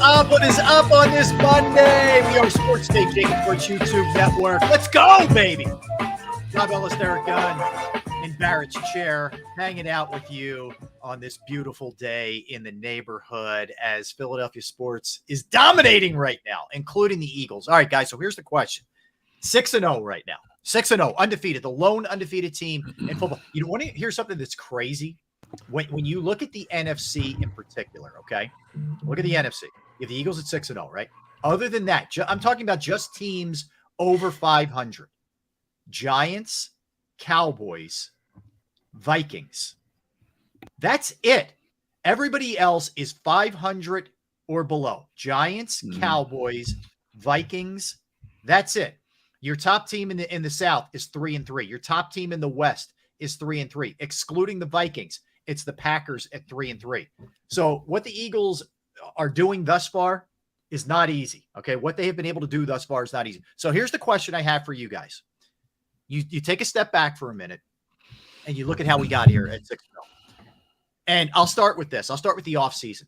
up? What is up on this Monday? We are Sports Day, JAKIB Sports YouTube Network. Let's go, baby. Rob Ellis, Derek Gunn, in Barrett's chair, hanging out with you on this beautiful day in the neighborhood as Philadelphia sports is dominating right now, including the Eagles. All right, guys, so here's the question. 6-0 right now. 6-0, undefeated, the lone undefeated team in football. You want to hear something that's crazy? When you look at the NFC in particular, okay? Look at the NFC. You have the Eagles at 6-0, right? Other than that, I'm talking about just teams over 500. Giants, Cowboys, Vikings. That's it. Everybody else is 500 or below. Giants, Cowboys, Vikings. That's it. Your top team in the South is 3-3. Your top team in the West is 3-3, excluding the Vikings. It's the Packers at 3-3. So what the Eagles are doing thus far is not easy. Okay. What they have been able to do thus far is not easy. So here's the question I have for you guys. You take a step back for a minute and you look at how we got here at 6-0. And I'll start with this. I'll start with the offseason.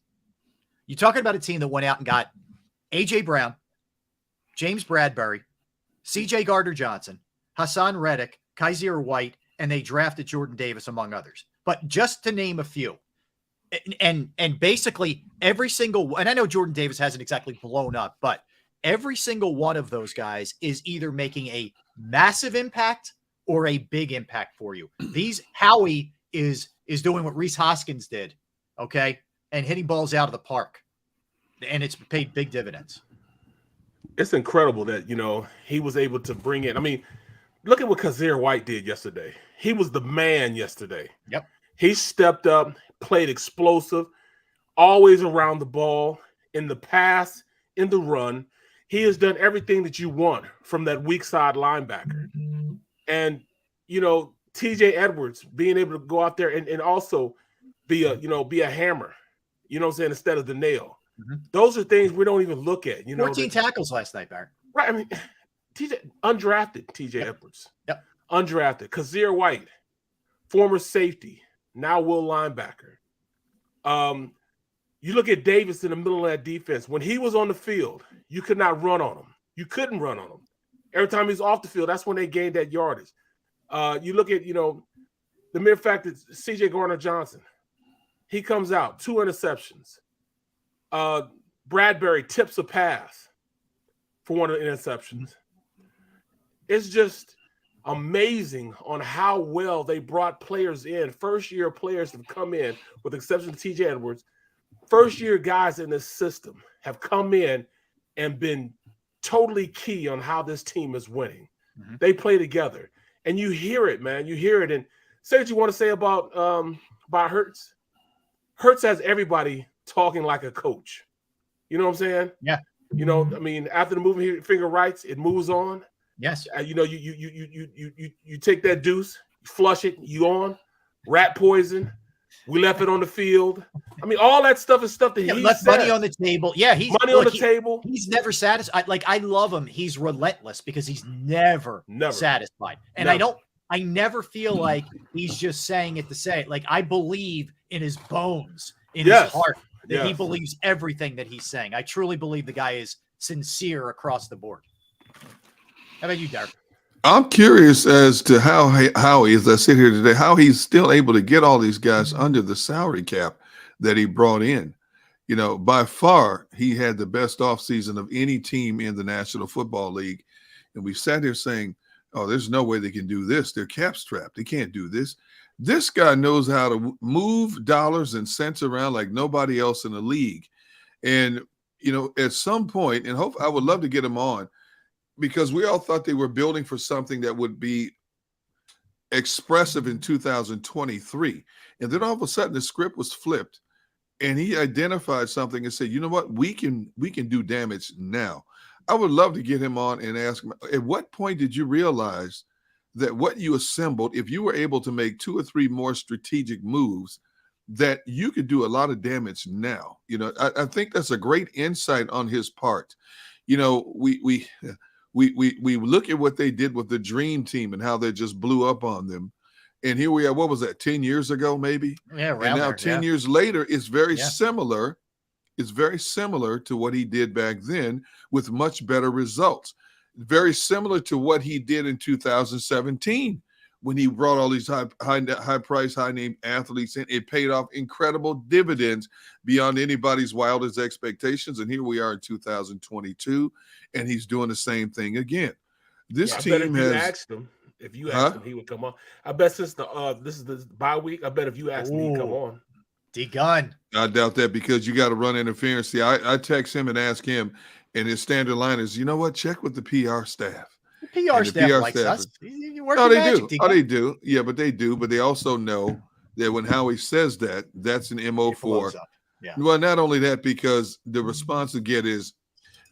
You're talking about a team that went out and got A.J. Brown, James Bradbury, C.J. Gardner-Johnson, Hassan Reddick, Kaiser White, and they drafted Jordan Davis, among others. But just to name a few, and basically every single, and I know Jordan Davis hasn't exactly blown up, but every single one of those guys is either making a massive impact or a big impact for you. Howie is doing what Reese Hoskins did, okay, and hitting balls out of the park, and it's paid big dividends. It's incredible that, he was able to bring in. I mean, look at what Kaiser White did yesterday. He was the man yesterday. Yep. He stepped up, played explosive, always around the ball, in the pass, in the run. He has done everything that you want from that weak side linebacker. Mm-hmm. And, TJ Edwards being able to go out there and also be a hammer, what I'm saying, instead of the nail. Mm-hmm. Those are things we don't even look at. 14 tackles last night, Barrett. Right. I mean, undrafted TJ Edwards. Yep. Undrafted. Kaiser White, former safety, now will linebacker. You look at Davis in the middle of that defense. When he was on the field, you could not run on him. You couldn't run on him. Every time he's off the field, that's when they gained that yardage. You look at, the mere fact that C.J. Gardner-Johnson, he comes out, 2 interceptions. Bradbury tips a pass for one of the interceptions. It's just amazing on how well they brought players in. First-year players have come in, with the exception of T.J. Edwards. First-year guys in this system have come in and been totally key on how this team is winning. Mm-hmm. They play together. And you hear it, man. You hear it. And say what you want to say about Hurts. Hurts has everybody talking like a coach. You know what I'm saying? Yeah. I mean, after the moving finger rights, it moves on. Yes. You take that deuce, you flush it, you on. Rat poison. We left it on the field. I mean, all that stuff is stuff that he left money on the table. Yeah, he's money on the table. He's never satisfied. I love him. He's relentless because he's never satisfied. And I never feel like he's just saying it to say it. Like, I believe in his bones, in his heart, that he believes everything that he's saying. I truly believe the guy is sincere across the board. How about you, Derek? I'm curious as to how as I sit here today, how he's still able to get all these guys under the salary cap that he brought in. By far, he had the best offseason of any team in the National Football League. And we sat here saying, oh, there's no way they can do this. They're cap strapped. They can't do this. This guy knows how to move dollars and cents around like nobody else in the league. And, at some point, and I would love to get him on, because we all thought they were building for something that would be expressive in 2023. And then all of a sudden the script was flipped and he identified something and said, you know what, we can do damage now. I would love to get him on and ask him, at what point did you realize that what you assembled, if you were able to make 2 or 3 more strategic moves, that you could do a lot of damage now? I think that's a great insight on his part. We look at what they did with the Dream Team and how they just blew up on them. And here we are, what was that, 10 years ago maybe? Yeah, and now 10 years later, it's very similar is very similar to what he did back then with much better results. Very similar to what he did in 2017 when he brought all these high price, high name athletes in. It paid off incredible dividends beyond anybody's wildest expectations. And here we are in 2022, and he's doing the same thing again. This team has. If you asked him, he would come on. I bet since this is the bye week, I bet if you asked him, he'd come on. D-Gun. I doubt that because you got to run interference. See, I text him and ask him, and his standard line is, you know what? Check with the PR staff. The PR staff likes us. Oh, they do. Oh, they do. Yeah, but they do. But they also know that when Howie says that, that's an MO for. Yeah. Well, not only that, because the response to get is,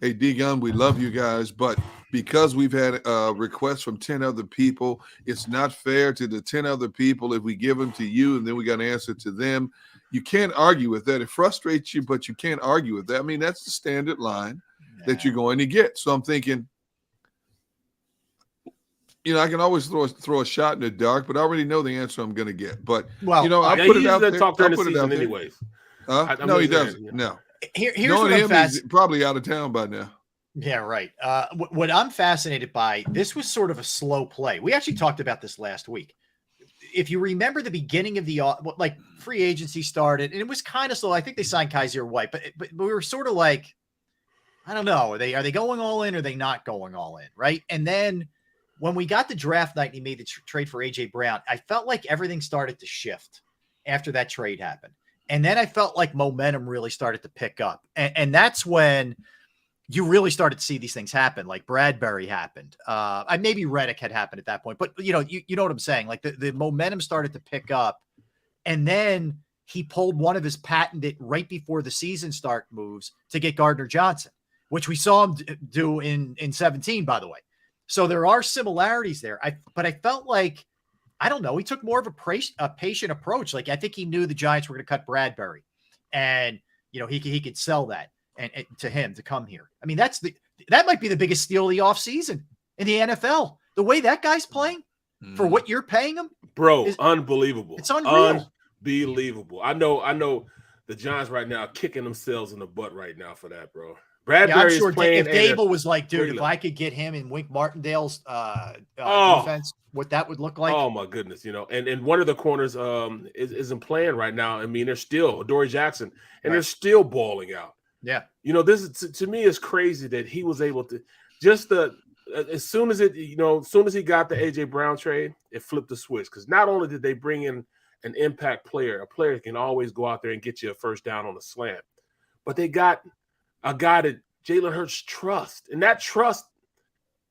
hey, D-Gun, we love you guys, but because we've had requests from 10 other people, it's not fair to the 10 other people if we give them to you and then we got to answer to them. You can't argue with that. It frustrates you, but you can't argue with that. I mean, that's the standard line that you're going to get. So I'm thinking, you know, I can always throw a shot in the dark, but I already know the answer I'm going to get. But, well, you know, I put it out there. Talk during the season anyways. No, he doesn't. Yeah. No. Here's what I'm he's probably out of town by now. Yeah, right. What I'm fascinated by, this was sort of a slow play. We actually talked about this last week. If you remember the beginning of the like free agency started, and it was kind of slow. I think they signed Kaiser White, but we were sort of like, I don't know, are they going all in or are they not going all in, right? And then when we got to draft night and he made the trade for AJ Brown, I felt like everything started to shift after that trade happened. And then I felt like momentum really started to pick up. And that's when you really started to see these things happen. Like Bradbury happened. Maybe Reddick had happened at that point, but you know what I'm saying? Like the momentum started to pick up. And then he pulled one of his patented right before the season start moves to get Gardner Johnson, which we saw him do in 17, by the way. So there are similarities there. But I felt like, I don't know, he took more of a patient approach. Like I think he knew the Giants were going to cut Bradbury, and you know he could sell that and to him to come here. I mean, that might be the biggest steal of the offseason in the NFL. The way that guy's playing for what you're paying him, bro, unbelievable. It's unreal. Unbelievable. I know the Giants right now are kicking themselves in the butt right now for that, bro. Bradbury is playing. If Dable was like, dude, if I could get him in Wink Martindale's defense, what that would look like. Oh my goodness, you know, and one of the corners isn't playing right now. I mean, they're still Dory Jackson, and they're still balling out. Yeah, you know, this is to me is crazy that he was able to as soon as he got the AJ Brown trade, it flipped the switch because not only did they bring in an impact player, a player that can always go out there and get you a first down on a slant, but they got a guy that Jalen Hurts trusts, and that trust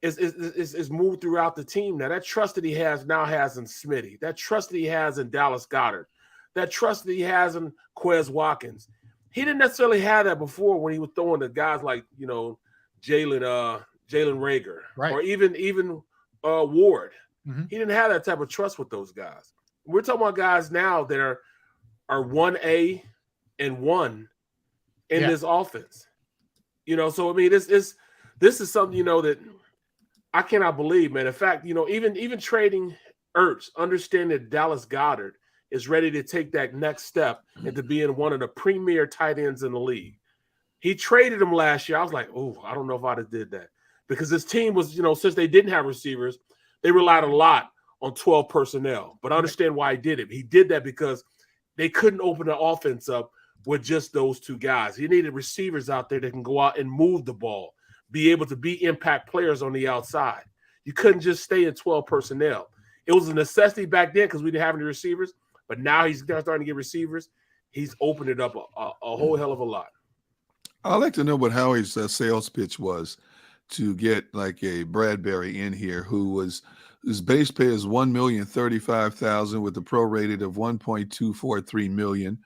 is moved throughout the team now. That trust that he has in Smitty, that trust that he has in Dallas Goedert, that trust that he has in Quez Watkins. He didn't necessarily have that before when he was throwing to guys like, you know, Jalen Reagor, or even Ward. Mm-hmm. He didn't have that type of trust with those guys. We're talking about guys now that are 1A and 1 in this offense. You know, so I mean, this is something, you know, that I cannot believe, man. In fact, you know, even trading Ertz, understanding that Dallas Goedert is ready to take that next step into being one of the premier tight ends in the league. He traded him last year. I was like, oh, I don't know if I'd have did that. Because this team was, you know, since they didn't have receivers, they relied a lot on 12 personnel. But I understand why he did it. He did that because they couldn't open the offense up with just those two guys. He needed receivers out there that can go out and move the ball, be able to be impact players on the outside. You couldn't just stay in 12 personnel. It was a necessity back then because we didn't have any receivers, but now he's starting to get receivers. He's opened it up a whole hell of a lot. I'd like to know what Howie's sales pitch was to get like a Bradbury in here whose base pay is $1,035,000 with a prorated of $1.243 million.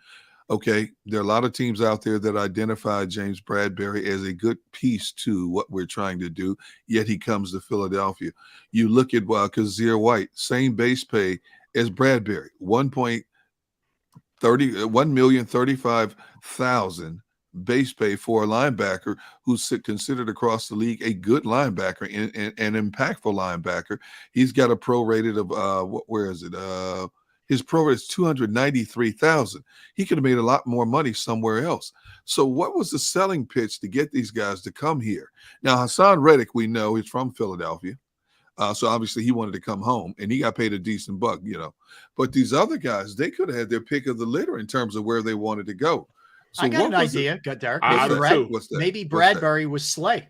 Okay, there are a lot of teams out there that identify James Bradbury as a good piece to what we're trying to do, yet he comes to Philadelphia. You look at Kazir White, same base pay as Bradbury, $1,035,000 base pay for a linebacker who's considered across the league a good linebacker and an impactful linebacker. He's got a prorated of where is it? His pro rate is $293,000. He could have made a lot more money somewhere else. So what was the selling pitch to get these guys to come here? Now, Hassan Reddick, we know he's from Philadelphia. So obviously he wanted to come home, and he got paid a decent buck, But these other guys, they could have had their pick of the litter in terms of where they wanted to go. So I got an idea, Derek. Maybe Bradbury was Slay.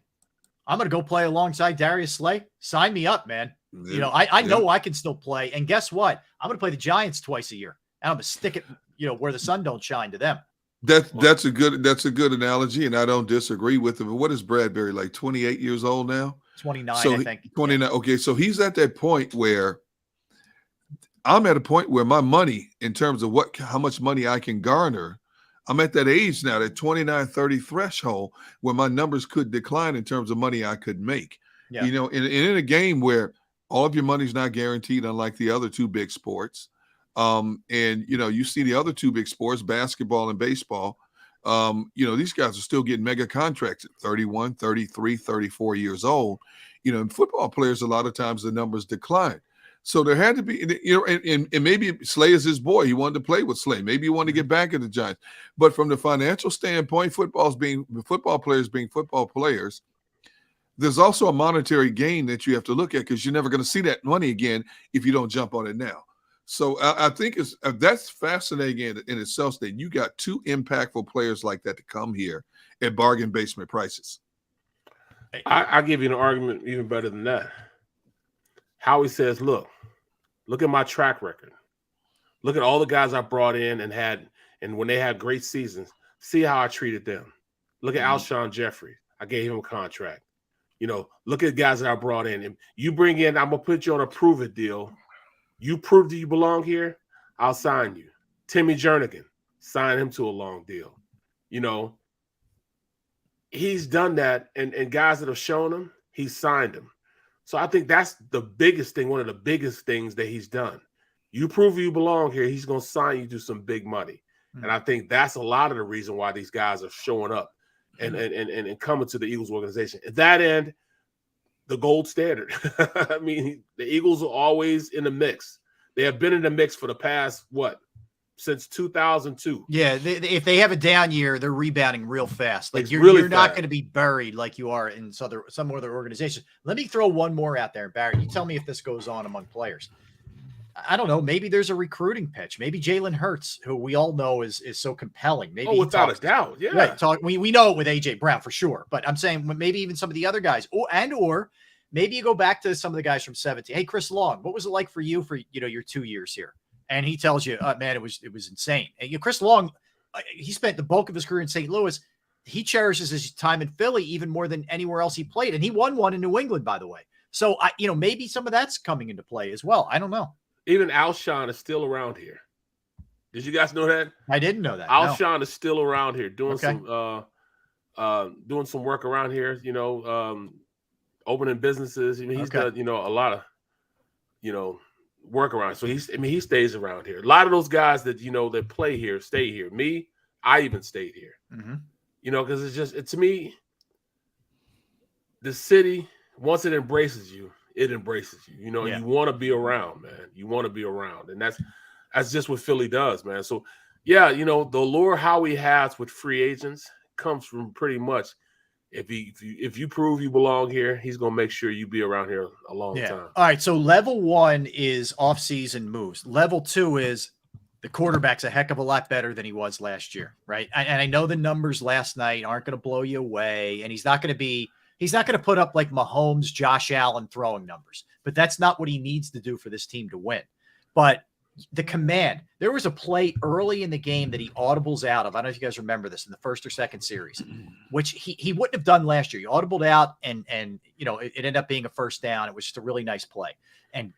I'm going to go play alongside Darius Slay. Sign me up, man. I know I can still play. And guess what? I'm going to play the Giants twice a year. And I'm going to stick it, where the sun don't shine to them. That's a good analogy, and I don't disagree with it. But what is Bradbury, like 28 years old now? 29, I think. 29. Yeah. Okay, so he's at that point where I'm at a point where my money, in terms of how much money I can garner, I'm at that age now, that 29, 30 threshold, where my numbers could decline in terms of money I could make. Yeah. In a game where all of your money's not guaranteed, unlike the other two big sports. And you see the other two big sports, basketball and baseball. These guys are still getting mega contracts at 31, 33, 34 years old. And football players, a lot of times the numbers decline. So there had to be, and maybe Slay is his boy. He wanted to play with Slay. Maybe he wanted to get back at the Giants. But from the financial standpoint, football players being football players, there's also a monetary gain that you have to look at, because you're never going to see that money again if you don't jump on it now. So I think that's fascinating in itself, that you got two impactful players like that to come here at bargain basement prices. I'll give you an argument even better than that. Howie says, look at my track record. Look at all the guys I brought in and when they had great seasons, see how I treated them. Look at Alshon Jeffrey. I gave him a contract. Look at guys that I brought in. And you bring in, I'm going to put you on a prove it deal. You prove that you belong here, I'll sign you. Timmy Jernigan, sign him to a long deal. He's done that, and guys that have shown him, he's signed them. So I think that's the biggest thing, one of the biggest things that he's done. You prove you belong here, he's going to sign you to some big money. Mm-hmm. And I think that's a lot of the reason why these guys are showing up and coming to the Eagles organization. At that end, the gold standard. I mean, the Eagles are always in the mix. They have been in the mix for the past, since 2002. Yeah, if they have a down year, they're rebounding real fast. Like you're not going to be buried like you are in some other organizations. Let me throw one more out there, Barry. You tell me if this goes on among players. I don't know. Maybe there's a recruiting pitch. Maybe Jalen Hurts, who we all know is so compelling. Maybe without a doubt. Yeah. Right. We know it with AJ Brown for sure. But I'm saying maybe even some of the other guys, or maybe you go back to some of the guys from 17. Hey, Chris Long, what was it like for you for your 2 years here? And he tells you, man, it was insane. And Chris Long, he spent the bulk of his career in St. Louis. He cherishes his time in Philly even more than anywhere else he played. And he won one in New England, by the way. So maybe some of that's coming into play as well. I don't know. Even Alshon is still around here. Did you guys know that? I didn't know that. Alshon is still around here doing some work around here, opening businesses. I mean, he's done, a lot of, work around. So he stays around here. A lot of those guys that, that play here, stay here. Me, I even stayed here, because to me, the city, once it embraces you, it embraces you. You want to be around, man. You want to be around. And that's just what Philly does, man. So, yeah, the allure Howie has with free agents comes from pretty much if you prove you belong here, he's going to make sure you be around here a long time. All right, so level 1 is off-season moves. Level 2 is the quarterback's a heck of a lot better than he was last year, right? And I know the numbers last night aren't going to blow you away, and he's not going to put up like Mahomes, Josh Allen throwing numbers, but that's not what he needs to do for this team to win. But the command, there was a play early in the game that he audibles out of. I don't know if you guys remember this in the first or second series, which he wouldn't have done last year. He audibled out and it ended up being a first down. It was just a really nice play. And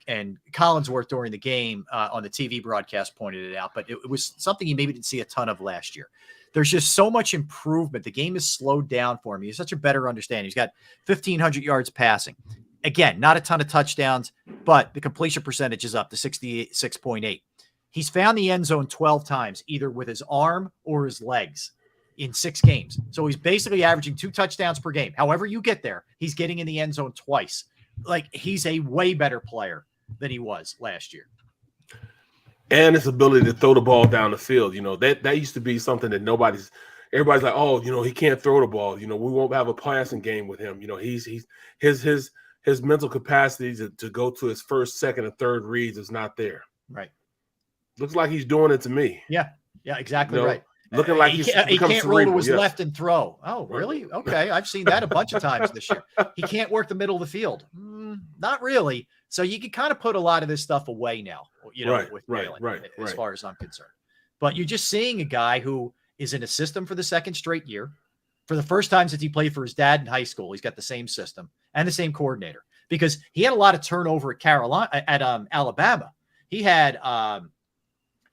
Collinsworth during the game on the TV broadcast pointed it out, but it was something you maybe didn't see a ton of last year. There's just so much improvement. The game has slowed down for him. He has such a better understanding. He's got 1,500 yards passing. Again, not a ton of touchdowns, but the completion percentage is up to 66.8. He's found the end zone 12 times, either with his arm or his legs in 6 games. So he's basically averaging 2 touchdowns per game. However you get there, he's getting in the end zone twice. Like, he's a way better player than he was last year. and his ability to throw the ball down the field. You know, that used to be something that everybody's like, oh, you know, he can't throw the ball. You know, we won't have a passing game with him. You know, his mental capacity to go to his first, second, and third reads is not there. Right. Looks like he's doing it to me. Yeah. Yeah, exactly, You know, right. Looking like he can't roll to his left and throw. Oh, really? Okay. I've seen that a bunch of times this year. He can't work the middle of the field. Not really. So you can kind of put a lot of this stuff away now, you know, with Jalen, as far as I'm concerned. But you're just seeing a guy who is in a system for the second straight year. For the first time since he played for his dad in high school, he's got the same system and the same coordinator, because he had a lot of turnover at Alabama. He had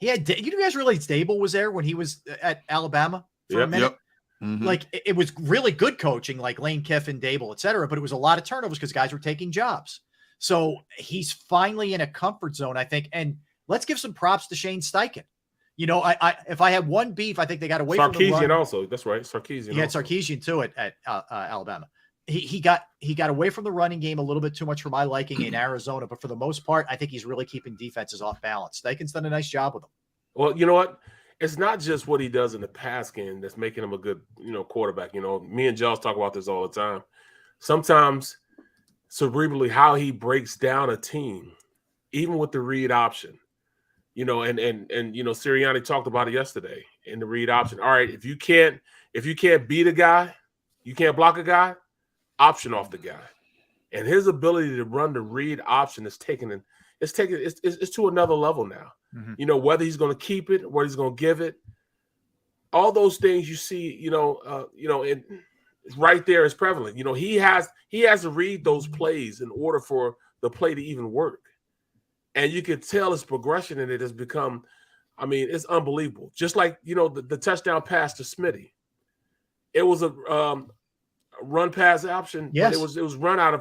you guys realize Dable was there when he was at Alabama for a minute? Mm-hmm. Like, it was really good coaching, like Lane Kiffin, Dable, et cetera, but it was a lot of turnovers because guys were taking jobs. So he's finally in a comfort zone, I think. And let's give some props to Shane Steichen. You know, if I had one beef, I think they got away from the run. Sarkisian also. That's right. Sarkisian. He had Sarkisian too at Alabama. He got away from the running game a little bit too much for my liking in Arizona, but for the most part, I think he's really keeping defenses off balance. Steichen's done a nice job with him. Well, you know what? It's not just what he does in the pass game that's making him a good, you know, quarterback. You know, me and Josh talk about this all the time. Sometimes cerebrally, how he breaks down a team, even with the read option. You know, and you know, Sirianni talked about it yesterday in the read option. All right, if you can't beat a guy, you can't block a guy, option off the guy. And his ability to run the read option is it's to another level now. Mm-hmm. You know, whether he's going to keep it, whether he's going to give it, all those things you see, it's right there is prevalent. You know, he has to read those plays in order for the play to even work. And you can tell his progression in it has become, I mean, it's unbelievable. Just like, you know, the touchdown pass to Smitty. It was a run pass option, yes. But it was run out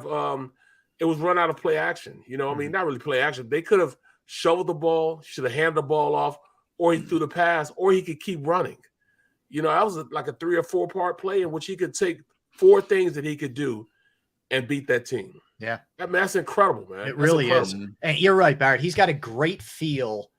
of play action. You know, I mean, not really play action. They could have shoveled the ball, should have handed the ball off, or he threw the pass, or he could keep running. You know, that was like a 3 or 4 part play in which he could take 4 things that he could do and beat that team. Yeah. I mean, that's incredible, man. It really is. And you're right, Barrett. He's got a great feel,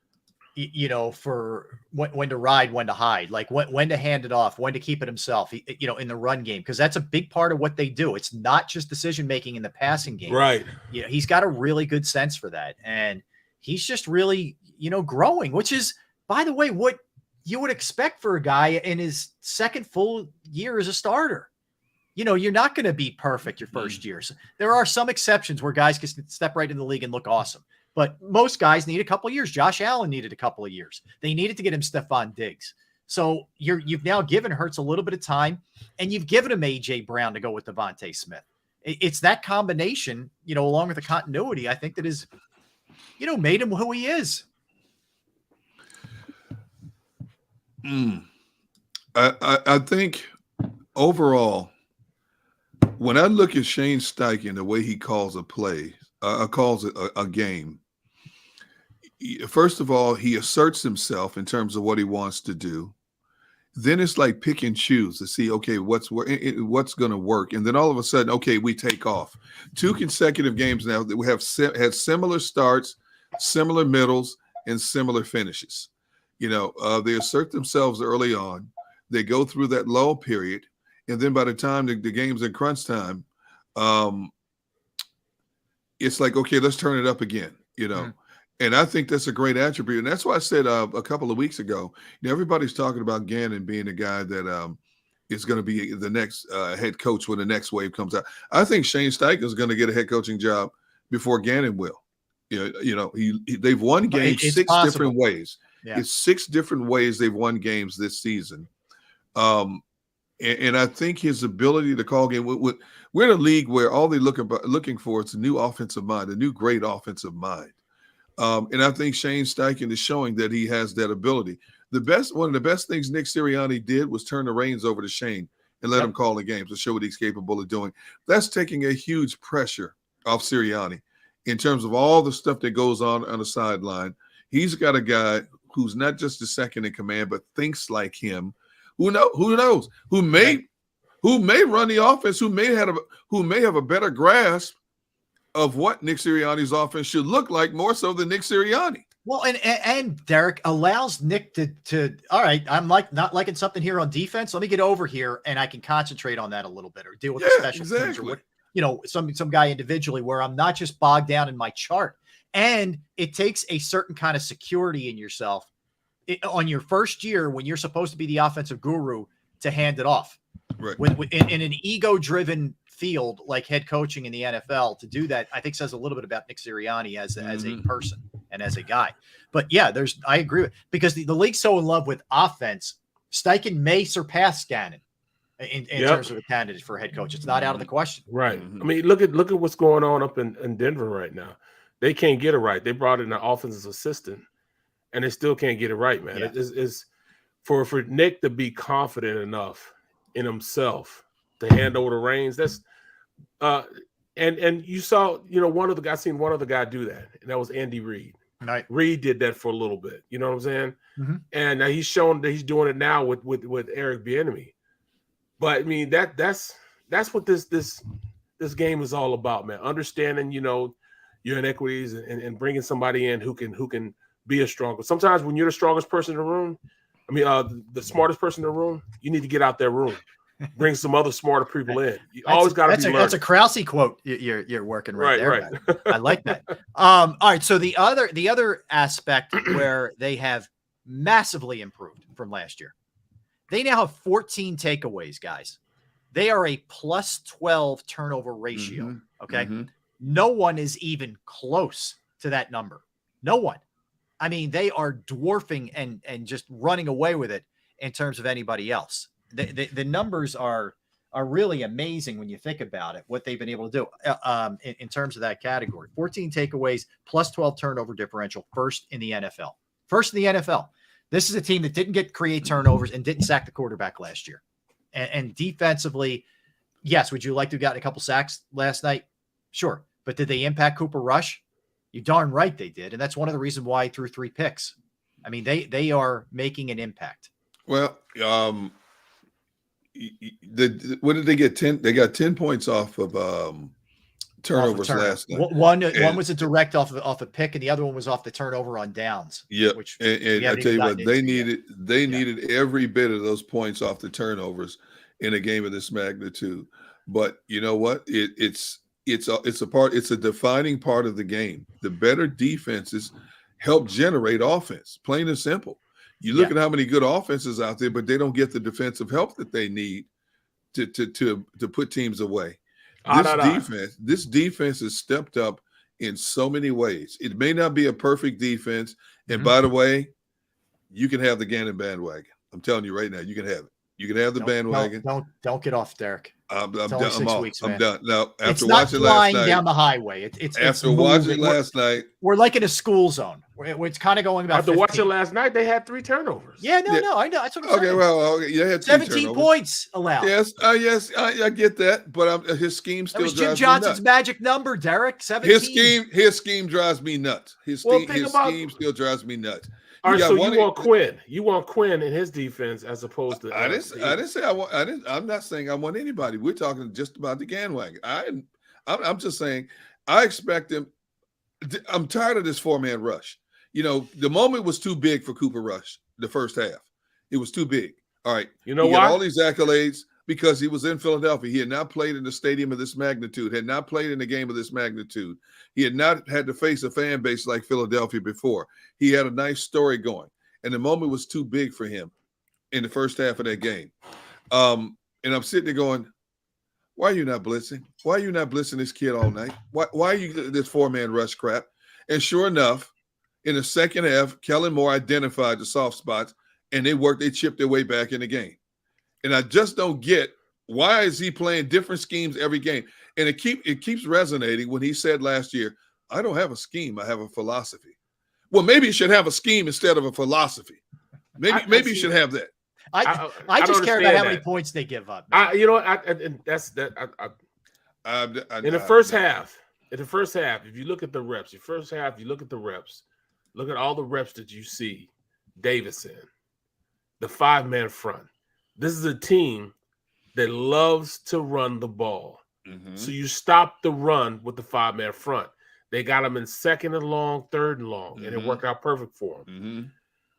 you know, for when to ride, when to hide, like when to hand it off, when to keep it himself, you know, in the run game, because that's a big part of what they do. It's not just decision-making in the passing game. Right. You know, he's got a really good sense for that. And he's just really, you know, growing, which is, by the way, what you would expect for a guy in his second full year as a starter. You know, you're not going to be perfect your first years. There are some exceptions where guys can step right in the league and look awesome. But most guys need a couple of years. Josh Allen needed a couple of years. They needed to get him Stephon Diggs. So you've now given Hurts a little bit of time, and you've given him A.J. Brown to go with Devontae Smith. It's that combination, you know, along with the continuity, I think that is, you know, made him who he is. I think overall, when I look at Shane Steichen, the way he calls a play, calls it a game, first of all, he asserts himself in terms of what he wants to do. Then it's like pick and choose to see, okay, what's going to work. And then all of a sudden, okay, we take off. 2 consecutive games now that we have had similar starts, similar middles, and similar finishes. You know, they assert themselves early on. They go through that lull period. And then by the time the game's in crunch time, it's like, okay, let's turn it up again, you know. And I think that's a great attribute. And that's why I said a couple of weeks ago, you know, everybody's talking about Gannon being a guy that is going to be the next head coach when the next wave comes out. I think Shane Steichen is going to get a head coaching job before Gannon will. You know, they've won games 6 different ways. Yeah. It's 6 different ways they've won games this season. And I think his ability to call game, we're in a league where all they're looking for is a new offensive mind, a new great offensive mind. And I think Shane Steichen is showing that he has that ability. One of the best things Nick Sirianni did was turn the reins over to Shane and let him call the games to show what he's capable of doing. That's taking a huge pressure off Sirianni in terms of all the stuff that goes on the sideline. He's got a guy who's not just the second in command, but thinks like him. Who knows? Who may run the offense? Who may have a better grasp of what Nick Sirianni's offense should look like, more so than Nick Sirianni. Well, and Derek allows Nick to all right, I'm not liking something here on defense. Let me get over here and I can concentrate on that a little bit or deal with the special teams or what, some guy individually where I'm not just bogged down in my chart. And it takes a certain kind of security in yourself on your first year when you're supposed to be the offensive guru to hand it off. Right. In an ego-driven field like head coaching in the NFL, to do that, I think says a little bit about Nick Sirianni as a person and as a guy. But yeah, I agree with, because the league's so in love with offense. Steichen may surpass Gannon in terms of a candidate for head coach. It's not out of the question. Right. I mean, look at what's going on up in Denver right now. They can't get it right. They brought in an offensive assistant, and they still can't get it right, man. Yeah. It's for Nick to be confident enough in himself to hand over the reins. That's and you saw, one of the guys, seen one other guy do that, and that was Andy Reid. Right. Reid did that for a little bit. You know what I'm saying? Mm-hmm. And he's shown that he's doing it now with Eric Bieniemy. But I mean, that's what this game is all about, man. Understanding, your inequities and bringing somebody in who can be a stronger. Sometimes when you're the strongest person in the room, the smartest person in the room, you need to get out that room, bring some other smarter people in. You always got to be learning. That's a Krause quote. You're working right there. Right. I like that. All right. So the other aspect where they have massively improved from last year, they now have 14 takeaways, guys. They are a plus 12 turnover ratio. Mm-hmm. Okay. Mm-hmm. No one is even close to that number. No one. I mean, they are dwarfing and just running away with it in terms of anybody else. The numbers are really amazing when you think about it, what they've been able to do in terms of that category. 14 takeaways, plus 12 turnover differential, first in the NFL. First in the NFL. This is a team that didn't create turnovers and didn't sack the quarterback last year. And defensively, yes, would you like to have gotten a couple sacks last night? Sure. But did they impact Cooper Rush? You darn right they did. And that's one of the reasons why he threw 3 picks. I mean, they are making an impact. Well, what did they get? 10? They got 10 points off of turnovers last night. One was a direct off a pick, and the other one was off the turnover on downs. Yeah, which and I tell you what, they needed every bit of those points off the turnovers in a game of this magnitude. But you know what? It's a defining part of the game. The better defenses help generate offense, plain and simple. You look at how many good offenses out there, but they don't get the defensive help that they need to put teams away. This defense has stepped up in so many ways. It may not be a perfect defense, and by the way, you can have the Gannon bandwagon. I'm telling you right now, you can have it. You can have the bandwagon. Don't get off, Derek. I'm done. I'm done. Now, after it's not watching flying last night, down the highway. It's watching last night, we're like in a school zone. It's kind of going about. After 15. watching last night, they had 3 turnovers. Yeah, no, I know. That's what I'm saying. Okay, well, they had 17 points allowed. Yes, I get that, but his scheme still drives me nuts. Jim Johnson's magic number, Derek. 17. His scheme drives me nuts. His scheme still drives me nuts. All right, so you want Quinn. You want Quinn in his defense as opposed to. I didn't say I want. I'm not saying I want anybody. We're talking just about the bandwagon. I'm just saying I expect him. I'm tired of this 4-man rush. The moment was too big for Cooper Rush. The first half, it was too big. All right, you know why? Got all these accolades because he was in Philadelphia. He had not played in a stadium of this magnitude. Had not played in a game of this magnitude. He had not had to face a fan base like Philadelphia before. He had a nice story going, and the moment was too big for him in the first half of that game. And I'm sitting there going, why are you not blitzing? Why are you not blitzing this kid all night? Why are you this 4-man rush crap? And sure enough, in the second half, Kellen Moore identified the soft spots, and they chipped their way back in the game. And I just don't get, why is he playing different schemes every game? And it keeps resonating when he said last year, I don't have a scheme, I have a philosophy. Well, maybe you should have a scheme instead of a philososity. Maybe you should have that. I just care about how many points they give up. In the first half, if you look at the reps, look at all the reps that you see Davis in, the 5-man front. This is a team that loves to run the ball. Mm-hmm. So you stop the run with the 5-man front. They got them in second and long, third and long, and it worked out perfect for them. Mm-hmm.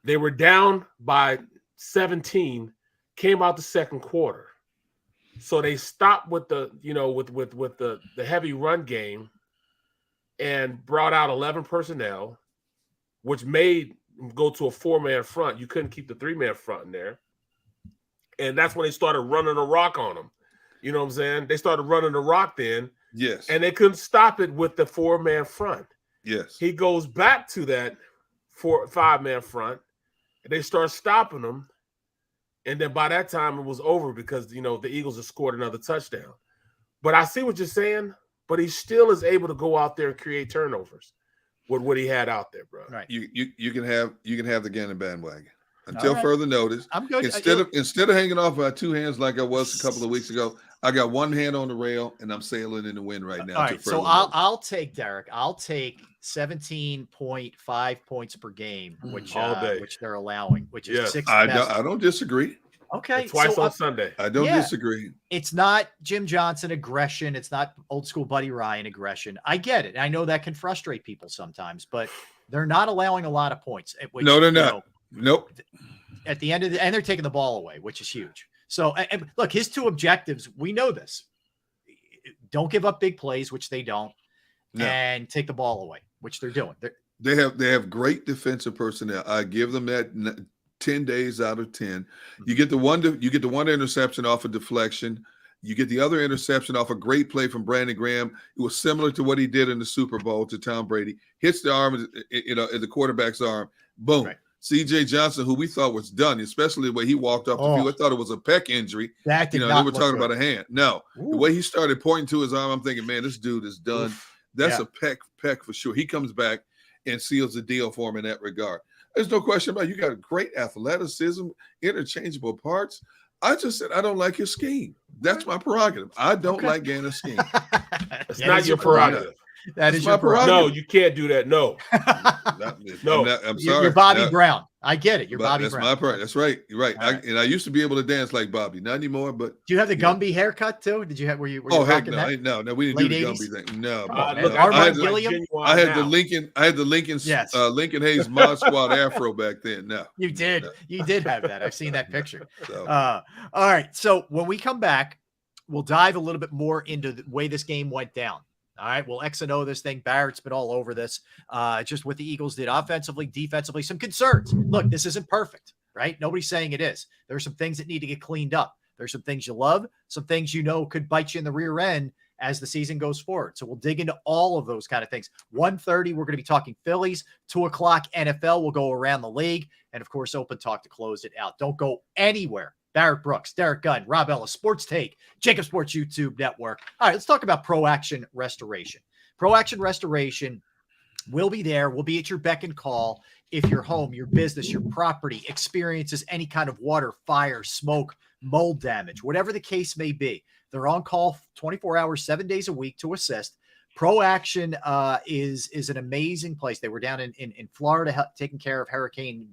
They were down by 17, came out the second quarter. So they stopped with the, with the heavy run game and brought out 11 personnel, which made them go to a 4-man front. You couldn't keep the 3-man front in there. And that's when they started running a rock on them. You know what I'm saying? They started running the rock then. Yes. And they couldn't stop it with the 4-man front. Yes. He goes back to that 5-man front. And they start stopping them. And then by that time, it was over because, the Eagles had scored another touchdown. But I see what you're saying, but he still is able to go out there and create turnovers with what he had out there, bro. Right. You can have the Gannon bandwagon until further notice. I'm good. Instead of hanging off by 2 hands like I was a couple of weeks ago, I got one hand on the rail and I'm sailing in the wind right now. All right, so I'll take Derek. I'll take 17.5 points per game, which they're allowing, which is sixth best. I don't disagree. Okay, and twice on Sunday. I don't disagree. It's not Jim Johnson aggression. It's not old school Buddy Ryan aggression. I get it. I know that can frustrate people sometimes, but they're not allowing a lot of points. Which, no, they're not. Nope. At the end of and they're taking the ball away, which is huge. So, and look, his 2 objectives, we know this. Don't give up big plays, which they don't, and take the ball away, which they're doing. They have great defensive personnel. I give them that 10 days out of 10. You get the one interception off a deflection. You get the other interception off a great play from Brandon Graham. It was similar to what he did in the Super Bowl to Tom Brady. Hits the arm, in the quarterback's arm. Boom. Right. C.J. Johnson, who we thought was done, especially the way he walked off the field. I thought it was a pec injury. That did they not were talking about a hand. No. Ooh. The way he started pointing to his arm, I'm thinking, man, this dude is done. Oof. That's a peck for sure. He comes back and seals the deal for him in that regard. There's no question about it. You got great athleticism, interchangeable parts. I just said I don't like his scheme. That's my prerogative. I don't like Gannon's scheme. It's not your prerogative. That is your prerogative. No, you can't do that. No. No. I'm sorry. You're Bobby Brown. I get it. You're Bobby Brown. That's my part. That's right. You're right. I used to be able to dance like Bobby. Not anymore, but. Do you have the Gumby haircut too? Did you have? Were you heck no. No, we didn't do the Gumby thing. No. Look, I had the Lincoln Hayes Mod Squad Afro back then. No. You did. You did have that. I've seen that picture. All right. So when we come back, we'll dive a little bit more into the way this game went down. All right, we'll X and O this thing. Barrett's been all over this. Just what the Eagles did offensively, defensively, some concerns. Look, this isn't perfect, right? Nobody's saying it is. There are some things that need to get cleaned up. There's some things you love, some things could bite you in the rear end as the season goes forward. So we'll dig into all of those kind of things. 1:30, we're going to be talking Phillies. 2 o'clock, NFL. We'll go around the league. And, of course, Open Talk to close it out. Don't go anywhere. Barrett Brooks, Derek Gunn, Rob Ellis, Sports Take, JAKIB Sports YouTube Network. All right, let's talk about Pro Action Restoration. Pro Action Restoration will be there. We'll be at your beck and call if your home, your business, your property experiences any kind of water, fire, smoke, mold damage, whatever the case may be. They're on call 24 hours, 7 days a week to assist. Pro Action is an amazing place. They were down in Florida taking care of Hurricane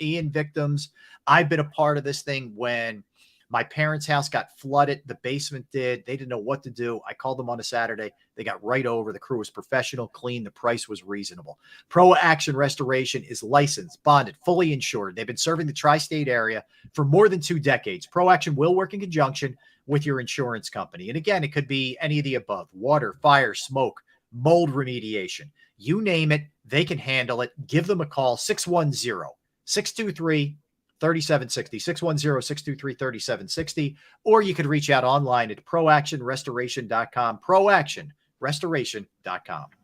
Ian victims. I've been a part of this thing when my parents' house got flooded. The basement did. They didn't know what to do. I called them on a Saturday. They got right over. The crew was professional, clean. The price was reasonable. Pro Action Restoration is licensed, bonded, fully insured. They've been serving the tri-state area for more than 2 decades. Pro Action will work in conjunction with your insurance company. And again, it could be any of the above: water, fire, smoke, mold remediation. You name it, they can handle it. Give them a call, 610-623-3760, 610-623-3760, or you could reach out online at proactionrestoration.com, proactionrestoration.com.